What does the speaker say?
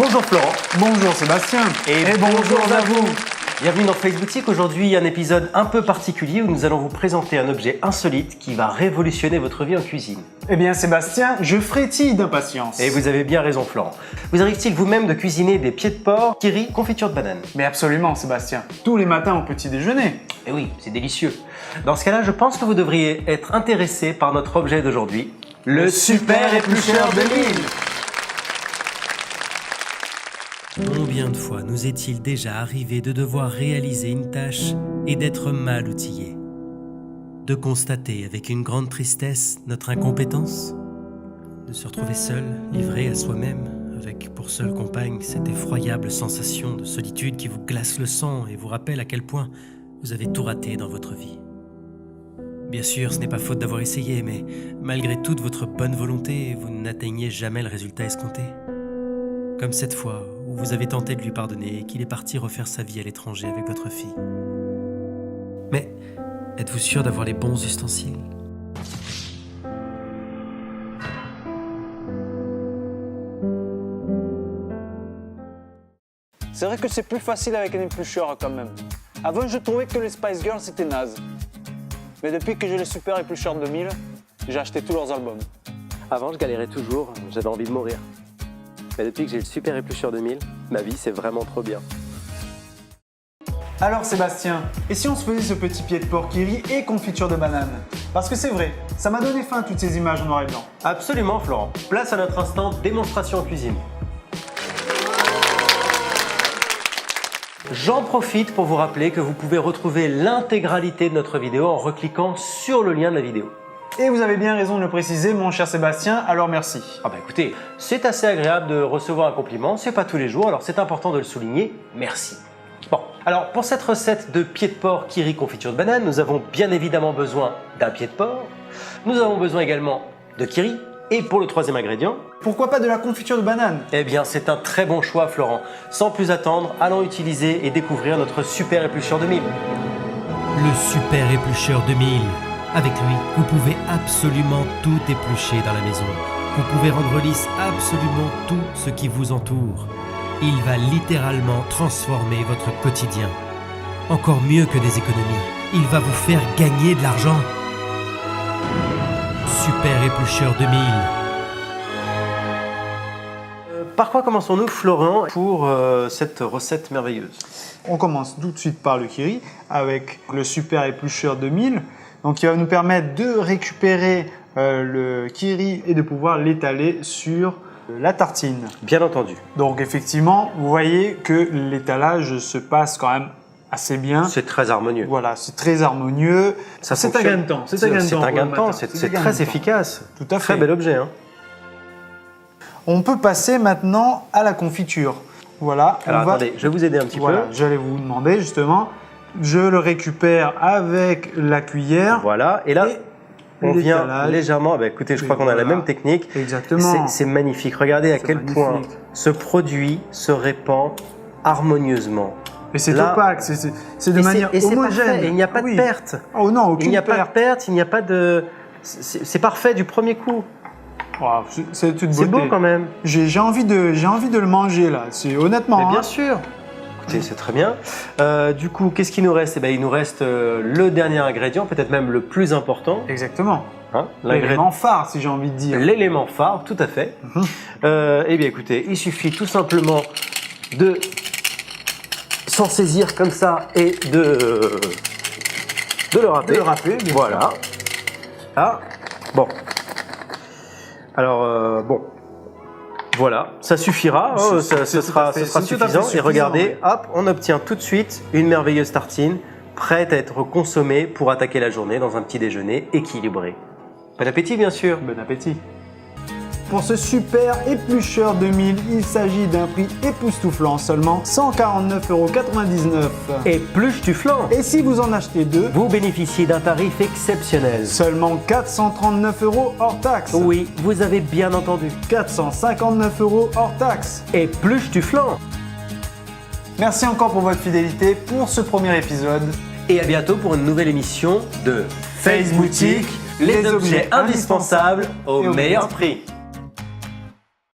Bonjour Florent. Bonjour Sébastien. Et bonjour à vous. Bienvenue dans Face Boutique. Aujourd'hui, un épisode un peu particulier où nous allons vous présenter un objet insolite qui va révolutionner votre vie en cuisine. Eh bien Sébastien, je frétille d'impatience. Et vous avez bien raison Florent. Vous arrive-t-il vous-même de cuisiner des pieds de porc, kiri, confiture de banane? Mais absolument Sébastien, tous les matins au petit déjeuner. Eh oui, c'est délicieux. Dans ce cas-là, je pense que vous devriez être intéressé par notre objet d'aujourd'hui, le Super Éplucheur de l'île. Combien de fois nous est-il déjà arrivé de devoir réaliser une tâche et d'être mal outillé? De constater avec une grande tristesse notre incompétence? De se retrouver seul, livré à soi-même, avec pour seule compagne cette effroyable sensation de solitude qui vous glace le sang et vous rappelle à quel point vous avez tout raté dans votre vie. Bien sûr, ce n'est pas faute d'avoir essayé, mais malgré toute votre bonne volonté, vous n'atteignez jamais le résultat escompté. Comme cette fois où vous avez tenté de lui pardonner et qu'il est parti refaire sa vie à l'étranger avec votre fille. Mais êtes-vous sûr d'avoir les bons ustensiles? C'est vrai que c'est plus facile avec un éplucheur quand même. Avant, je trouvais que les Spice Girls c'était naze. Mais depuis que j'ai le Super Éplucheur 2000, j'ai acheté tous leurs albums. Avant, je galérais toujours, j'avais envie de mourir. Mais depuis que j'ai le Super Éplucheur 2000, ma vie c'est vraiment trop bien. Alors Sébastien, et si on se faisait ce petit pied de porc kiri et confiture de banane? Parce que c'est vrai, ça m'a donné faim toutes ces images en noir et blanc. Absolument Florent. Place à notre instant démonstration en cuisine. J'en profite pour vous rappeler que vous pouvez retrouver l'intégralité de notre vidéo en recliquant sur le lien de la vidéo. Et vous avez bien raison de le préciser mon cher Sébastien, alors merci. Ah bah écoutez, c'est assez agréable de recevoir un compliment, c'est pas tous les jours, alors c'est important de le souligner, merci. Bon, alors pour cette recette de pied de porc kiri confiture de banane, nous avons bien évidemment besoin d'un pied de porc, nous avons besoin également de kiri, et pour le troisième ingrédient, Pourquoi pas de la confiture de banane? eh bien c'est un très bon choix Florent. Sans plus attendre, allons utiliser et découvrir notre Super Éplucheur 2000. Le Super Éplucheur 2000. Avec lui, vous pouvez absolument tout éplucher dans la maison. Vous pouvez rendre lisse absolument tout ce qui vous entoure. Il va littéralement transformer votre quotidien. Encore mieux que des économies, il va vous faire gagner de l'argent. Super Éplucheur 2000. Par quoi commençons-nous Florent pour cette recette merveilleuse? On commence tout de suite par le kiri avec le Super Éplucheur 2000. Donc il va nous permettre de récupérer le kiri et de pouvoir l'étaler sur la tartine. Bien entendu. Donc effectivement, vous voyez que l'étalage se passe quand même assez bien. C'est très harmonieux. Voilà, c'est très harmonieux. Ça C'est un fonctionne. gain de temps. C'est un gain de temps, c'est très efficace. Tout à Très fait. bel objet. Hein. On peut passer maintenant à la confiture. Voilà. Alors on va... attendez, je vais vous aider un petit Voilà, peu. j'allais vous demander justement. Je le récupère avec la cuillère. Voilà, et là, on vient l'étalage. légèrement. Bah, écoutez, je crois qu'on a la Voilà. même technique. Exactement. C'est magnifique. Regardez à C'est quel magnifique. point ce produit se répand harmonieusement. Et c'est Là- opaque, c'est de Et manière c'est homogène. parfait, et il n'y a pas Oui. de perte. Oh non, aucune Il n'y a pas de perte. perte, il n'y a pas de. C'est parfait du premier coup. Oh, c'est une C'est beauté. beau quand même. J'ai envie de le manger là. C'est honnêtement. Mais bien hein. sûr. Écoutez, c'est très bien. Du coup, qu'est-ce qu'il nous reste? Eh ben, il nous reste le dernier ingrédient, peut-être même le plus important. Exactement. Hein, L'élément phare, si j'ai envie de dire. L'élément phare, tout à fait. Eh bien, écoutez, il suffit tout simplement de s'en saisir comme ça et de le râper. De le râper, bien Voilà. sûr. Ah, bon. Alors, bon. Voilà, ça suffira, hein, C'est ce tout sera à fait- suffisant. c'est tout à fait Et suffisant, regardez, oui. hop, on obtient tout de suite une merveilleuse tartine prête à être consommée pour attaquer la journée dans un petit déjeuner équilibré. Bon appétit, bien sûr. Bon appétit. Pour ce Super Éplucheur 2000, il s'agit d'un prix époustouflant, seulement 149,99 €. Et plus tu flancs, Et si vous en achetez deux, vous bénéficiez d'un tarif exceptionnel. seulement 439 € hors taxe. Oui, vous avez bien entendu. 459 € hors taxe. Et plus tu flancs. Merci encore pour votre fidélité pour ce premier épisode. Et à bientôt pour une nouvelle émission de Face Boutique, les objets indispensables au meilleur prix.